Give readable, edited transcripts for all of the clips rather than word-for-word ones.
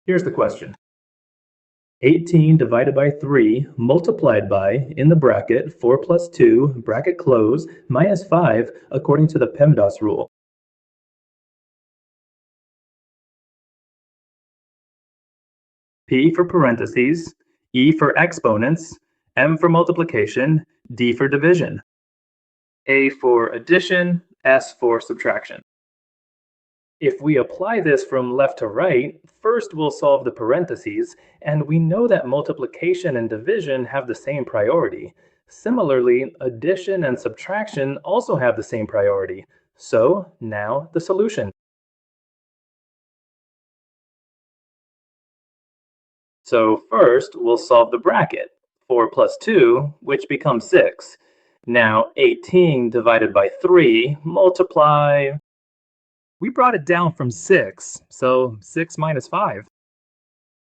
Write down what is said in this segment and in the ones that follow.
Here's the question. 18 divided by 3 multiplied by, in the bracket, 4 plus 2, bracket close, minus 5, according to the PEMDAS rule. P for parentheses, E for exponents, M for multiplication, D for division. A for addition, S for subtraction. If we apply this from left to right, first we'll solve the parentheses, and we know that multiplication and division have the same priority. Similarly, addition and subtraction also have the same priority. So, now the solution. So first, we'll solve the bracket. 4 plus 2, which becomes 6. Now 18 divided by 3, multiply. We brought it down from 6, so 6 minus 5.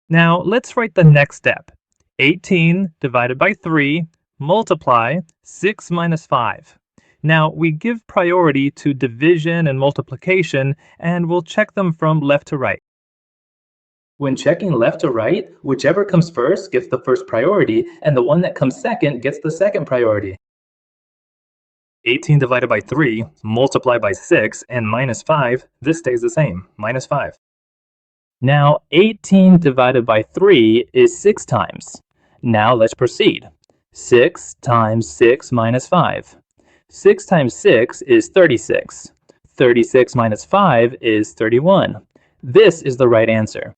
Now let's write the next step. 18 divided by 3, multiply 6 minus 5. Now we give priority to division and multiplication, and we'll check them from left to right. When checking left to right, whichever comes first gets the first priority, and the one that comes second gets the second priority. 18 divided by 3, multiplied by 6, and minus 5, this stays the same, minus 5. Now 18 divided by 3 is 6 times. Now let's proceed. 6 times 6 minus 5. 6 times 6 is 36. 36 minus 5 is 31. This is the right answer.